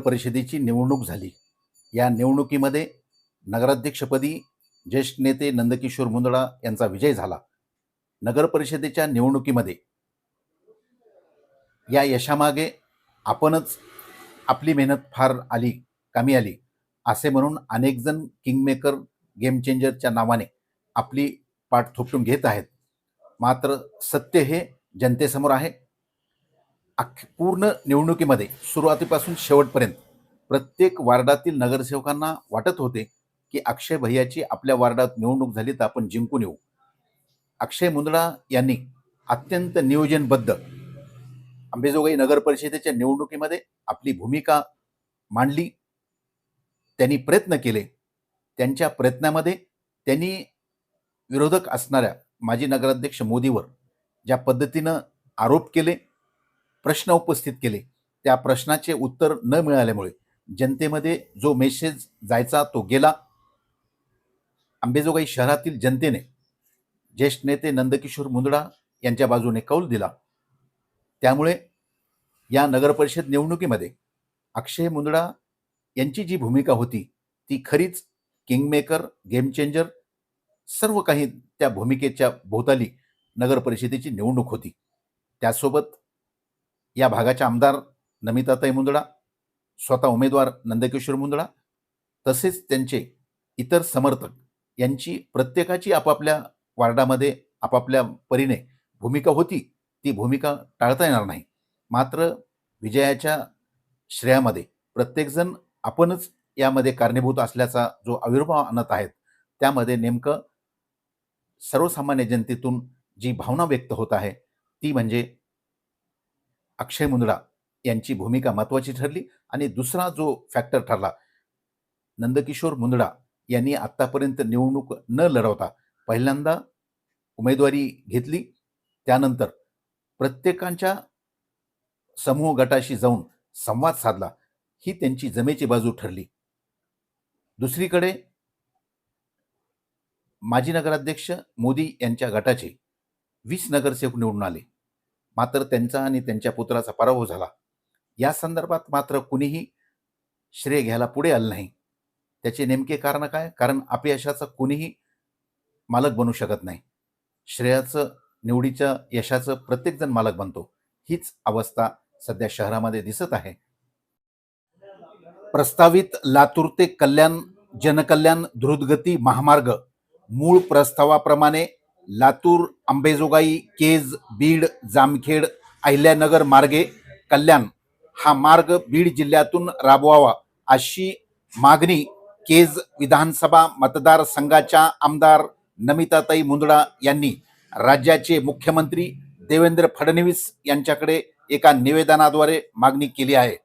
परिषदेची निवडणूक झाली। या निवडणुकीमध्ये नगराध्यक्षपदी ज्येष्ठ नेते नंदकिशोर मुंदडा यांचा विजय झाला। नगर परिषदेच्या निवडणुकीमध्ये या यशामागे आपणच आपली मेहनत फार कामी आली असे म्हणून अनेक जण किंगमेकर गेम चेंजरच्या नावाने आपली पाठ थोपटून घेत आहेत। मात्र सत्य हे जनतेसमोर आहे। पूर्ण निवडणुकीमध्ये सुरुवातीपासून शेवटपर्यंत प्रत्येक वार्डातील नगरसेवकांना वाटत होते की अक्षय भैयाची आपल्या वार्डात निवडणूक झाली तर आपण जिंकून येऊ। अक्षय मुंदडा यांनी अत्यंत नियोजनबद्ध अंबेजोगाई नगर परिषदेच्या निवडणुकीमध्ये आपली भूमिका मांडली। त्यांनी प्रयत्न केले। त्यांच्या प्रयत्नामध्ये त्यांनी विरोधक असणाऱ्या माजी नगराध्यक्ष मोदीवर ज्या पद्धतीनं आरोप केले, प्रश्न उपस्थित केले, त्या प्रश्नाचे उत्तर न मिळाल्यामुळे जनतेमध्ये जो मेसेज जायचा तो गेला। अंबेजोगाई शहरातील जनतेने ज्येष्ठ नेते नंदकिशोर मुंदडा यांच्या बाजूने कौल दिला। त्यामुळे या नगरपरिषद निवडणुकीमध्ये अक्षय मुंदडा यांची जी भूमिका होती ती खरीच किंगमेकर गेम चेंजर सर्व काही त्या भूमिकेच्या भोवताली नगरपरिषदेची निवडणूक होती। त्यासोबत या भागाच्या आमदार नमिताताई मुंदडा, स्वतः उमेदवार नंदकिशोर मुंदडा तसेच त्यांचे इतर समर्थक यांची प्रत्येकाची आपापल्या वार्डामध्ये आपापल्या परीने भूमिका होती। ती भूमिका टाळता येणार नाही। मात्र विजयाच्या श्रेयामध्ये प्रत्येकजण आपणच यामध्ये कारणीभूत असल्याचा जो आविर्भाव आणत आहेत त्यामध्ये नेमकं सर्वसामान्य जनतेतून जी भावना व्यक्त होत आहे ती म्हणजे अक्षय मुंदडा यांची भूमिका महत्त्वाची ठरली। आणि दुसरा जो फॅक्टर ठरला, नंदकिशोर मुंदडा यांनी आत्तापर्यंत निवडणूक न लढवता पहिल्यांदा उमेदवारी घेतली। त्यानंतर प्रत्येकांच्या समूह गटाशी जाऊन संवाद साधला, ही त्यांची जमेची बाजू ठरली। दुसरीकडे माजी नगराध्यक्ष मोदी यांच्या गटाचे 20 नगरसेवक निवडून आले, मात्र त्यांचा आणि त्यांच्या पुत्राचा पराभव झाला। या संदर्भात मात्र कुणीही श्रेय घ्यायला पुढे आलं नाही। त्याचे नेमके कारण काय? कारण अपयशाचा कुणीही मालक बनू शकत नाही। श्रेयाचं, निवडीच्या यशाचं प्रत्येकजण मालक बनतो। हीच अवस्था सध्या शहरामध्ये दिसत आहे। प्रस्तावित लातूर ते कल्याण जनकल्याण द्रुतगती महामार्ग मूळ प्रस्तावाप्रमाणे लातूर, अंबेजोगाई, केज, बीड, जामखेड, अहिल्यानगर मार्गे कल्याण हा मार्ग बीड जिल्ह्यातून राबवावा अशी मागणी केज विधानसभा मतदारसंघाच्या आमदार नमिताताई मुंदडा यांनी राज्याचे मुख्यमंत्री देवेंद्र फडणवीस यांच्याकडे एका निवेदनाद्वारे मागणी केली आहे।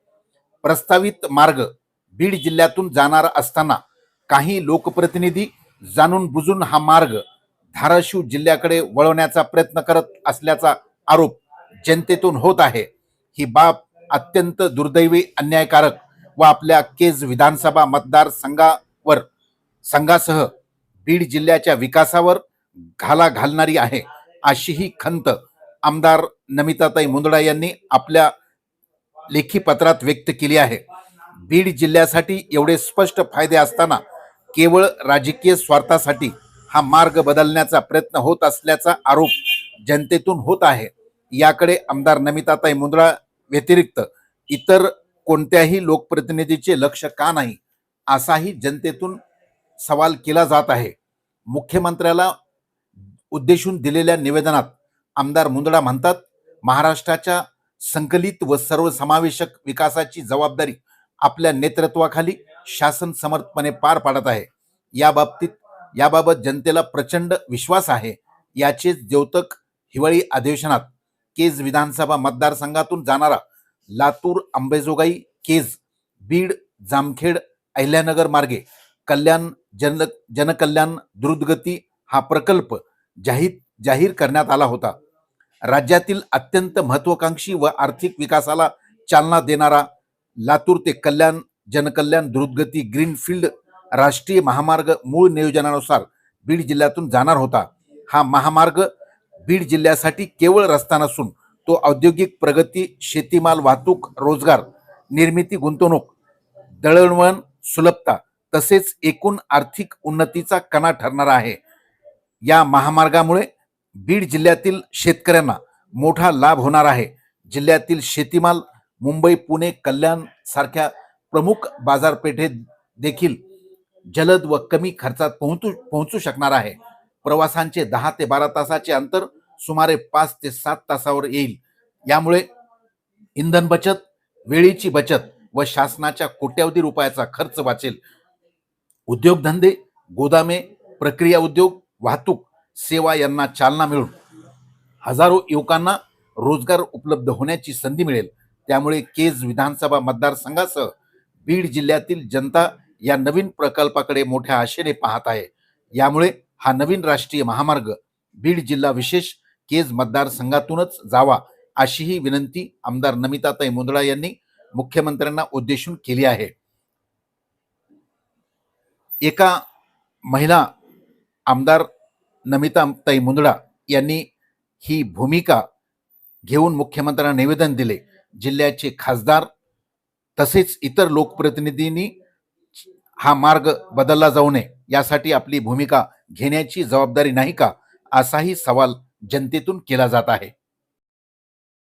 प्रस्तावित मार्ग बीड जिल्ह्यातून जाणार असताना काही लोकप्रतिनिधी जाणून बुजून हा मार्ग धाराशिव जिल्ह्याकडे वळवण्याचा प्रयत्न करत असल्याचा आरोप जनतेतून होत आहे। ही बाब अत्यंत दुर्दैवी, अन्यायकारक व आपल्या केज विधानसभा संघासह बीड जिल्ह्याच्या विकासावर घाला घालणारी आहे अशी ही खंत आमदार नमिताताई मुंदडा यांनी आपल्या लेखी पत्रात व्यक्त केली आहे। बीड जिल्ह्यासाठी एवढे स्पष्ट फायदे असताना केवळ राजकीय स्वार्थासाठी हा मार्ग बदलण्याचा प्रयत्न होत असल्याचा आरोप जनतेतून होत आहे। याकडे आमदार नमिताताई मुंदडा व्यतिरिक्त इतर कोणत्याही लोकप्रतिनिधीचे लक्ष का नाही असाही जनतेतून सवाल केला जात आहे। मुख्यमंत्र्याला उद्देशून दिलेल्या निवेदनात आमदार मुंदडा म्हणतात, महाराष्ट्राच्या संकलित व सर्वसमावेशक विकासाची जबाबदारी आपल्या नेतृत्वाखाली शासन समर्थपणे पार पाडत आहे। याबाबत जनतेला प्रचंड विश्वास आहे। याचेच द्योतक हिवाळी अधिवेशनात केज विधानसभा मतदारसंघातून जाणारा लातूर, अंबेजोगाई, केज, बीड, जामखेड, अहिल्यानगर मार्गे कल्याण जनकल्याण द्रुतगती हा प्रकल्प जाहीर करण्यात आला होता। राज्यातील अत्यंत महत्त्वाकांक्षी व आर्थिक विकासाला चालना देणारा लातूर ते कल्याण जनकल्याण द्रुतगती ग्रीनफील्ड राष्ट्रीय महामार्ग मूळ नियोजनानुसार बीड जिल्ह्यातून जाणार होता। हा महामार्ग बीड जिल्ह्यासाठी केवळ रस्ता नसून तो औद्योगिक प्रगती, शेतीमाल वाहतूक, रोजगार निर्मिती, गुंतवणूक दळणवळण सुलभता तसेच एकूण आर्थिक उन्नतीचा कणा ठरणार आहे. या महामार्गामुळे बीड जिल्ह्यातील शेतकऱ्यांना मोठा लाभ होणार आहे. जिल्ह्यातील शेतीमाल मुंबई, पुणे, कल्याण सारख्या प्रमुख बाजारपेठेत देखील जलद व कमी खर्चात पोहोचू शकणार आहे. प्रवासांचे 10 ते 12 तासाचे अंतर सुमारे 5 ते 7 तासावर येईल. यामुळे इंधन बचत, वेळेची बचत व शासनाच्या कोट्यवधी रुपयाचा खर्च वाचेल. उद्योगधंदे, गोदामे, प्रक्रिया उद्योग, वाहतूक सेवा यांना चालना मिळून हजारो युवकांना रोजगार उपलब्ध होण्याची संधी मिळेल. त्यामुळे केज विधानसभा मतदारसंघासह बीड जिल्ह्यातील जनता या नवीन प्रकल्पाकडे मोठ्या आशेने पाहत आहे. यामुळे हा नवीन राष्ट्रीय महामार्ग बीड जिल्हा विशेष केज मतदारसंघातूनच जावा अशी ही विनंती आमदार नमिताताई मुंदडा यांनी मुख्यमंत्र्यांना उद्देशून केली आहे. एका महिला आमदार नमिताताई मुंदडा यांनी ही भूमिका घेऊन मुख्यमंत्र्यांना निवेदन दिले. जिल्ह्याचे खासदार तसेच इतर लोकप्रतिनिधींनी हा मार्ग बदलला जाऊ नये यासाठी आपली भूमिका घेण्याची जबाबदारी नाही का, असाही सवाल जनतेतून केला जात आहे.